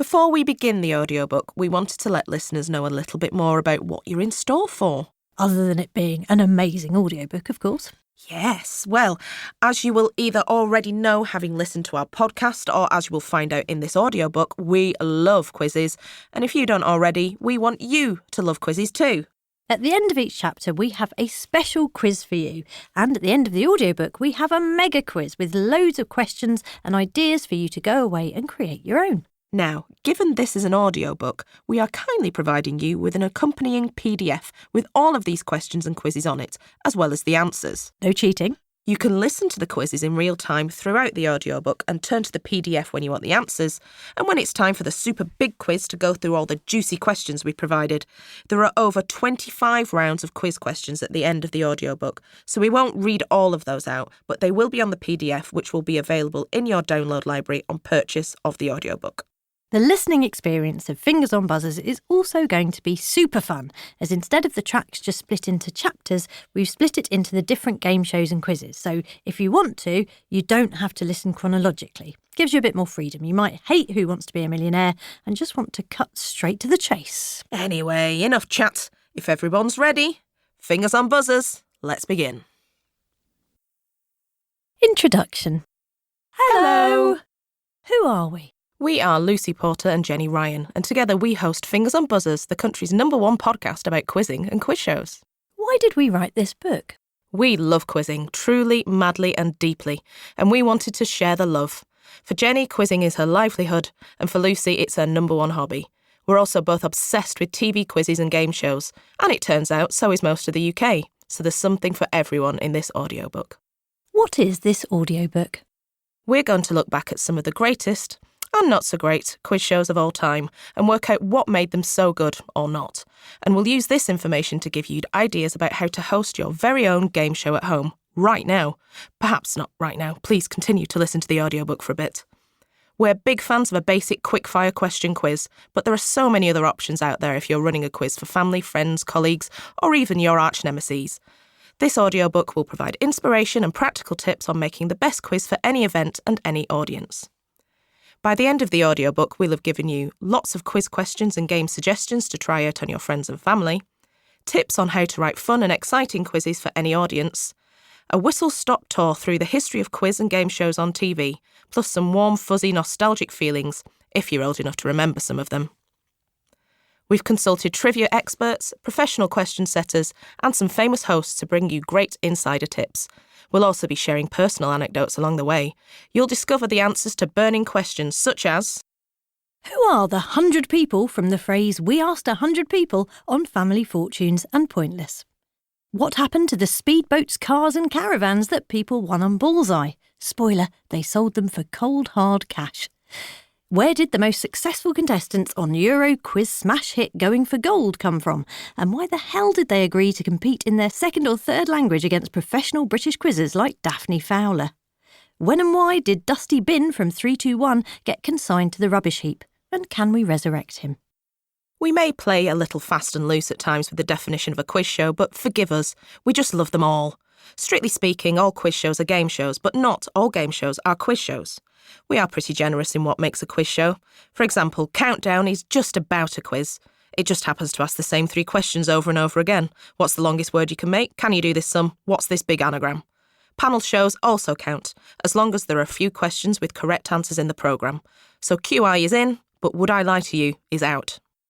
Before we begin the audiobook, we wanted to let listeners know a little bit more about what you're in store for. Other than it being an amazing audiobook, of course. Yes, well, as you will either already know having listened to our podcast, or as you will find out in this audiobook, we love quizzes. And if you don't already, we want you to love quizzes too. At the end of each chapter, we have a special quiz for you. And at the end of the audiobook, we have a mega quiz with loads of questions and ideas for you to go away and create your own. Now, given this is an audiobook, we are kindly providing you with an accompanying PDF with all of these questions and quizzes on it, as well as the answers. No cheating. You can listen to the quizzes in real time throughout the audiobook and turn to the PDF when you want the answers. And when it's time for the super big quiz to go through all the juicy questions we provided, there are over 25 rounds of quiz questions at the end of the audiobook, so we won't read all of those out, but they will be on the PDF, which will be available in your download library on purchase of the audiobook. The listening experience of Fingers on Buzzers is also going to be super fun, as instead of the tracks just split into chapters, we've split it into the different game shows and quizzes. So if you want to, you don't have to listen chronologically. Gives you a bit more freedom. You might hate Who Wants to Be a Millionaire and just want to cut straight to the chase. Anyway, enough chat. If everyone's ready, Fingers on Buzzers, let's begin. Introduction. Hello! Who are we? We are Lucy Porter and Jenny Ryan, and together we host Fingers on Buzzers, the country's #1 podcast about quizzing and quiz shows. Why did we write this book? We love quizzing, truly, madly and deeply, and we wanted to share the love. For Jenny, quizzing is her livelihood, and for Lucy, it's her #1 hobby. We're also both obsessed with TV quizzes and game shows, and it turns out so is most of the UK, so there's something for everyone in this audiobook. What is this audiobook? We're going to look back at some of the greatest and not so great quiz shows of all time and work out what made them so good or not. And we'll use this information to give you ideas about how to host your very own game show at home right now. Perhaps not right now. Please continue to listen to the audiobook for a bit. We're big fans of a basic quick-fire question quiz, but there are so many other options out there if you're running a quiz for family, friends, colleagues, or even your arch-nemesis. This audiobook will provide inspiration and practical tips on making the best quiz for any event and any audience. By the end of the audiobook, we'll have given you lots of quiz questions and game suggestions to try out on your friends and family, tips on how to write fun and exciting quizzes for any audience, a whistle-stop tour through the history of quiz and game shows on TV, plus some warm, fuzzy, nostalgic feelings, if you're old enough to remember some of them. We've consulted trivia experts, professional question setters, and some famous hosts to bring you great insider tips. We'll also be sharing personal anecdotes along the way. You'll discover the answers to burning questions such as: Who are the 100 people from the phrase "we asked 100 people" on Family Fortunes and Pointless? What happened to the speedboats, cars and caravans that people won on Bullseye? Spoiler, they sold them for cold hard cash. Where did the most successful contestants on Euro Quiz smash hit Going for Gold come from? And why the hell did they agree to compete in their second or third language against professional British quizzers like Daphne Fowler? When and why did Dusty Bin from 321 get consigned to the rubbish heap? And can we resurrect him? We may play a little fast and loose at times with the definition of a quiz show, but forgive us, we just love them all. Strictly speaking, all quiz shows are game shows, but not all game shows are quiz shows. We are pretty generous in what makes a quiz show. For example, Countdown is just about a quiz. It just happens to ask the same 3 questions over and over again. What's the longest word you can make? Can you do this sum? What's this big anagram? Panel shows also count, as long as there are a few questions with correct answers in the programme. So QI is in, but Would I Lie to You is out.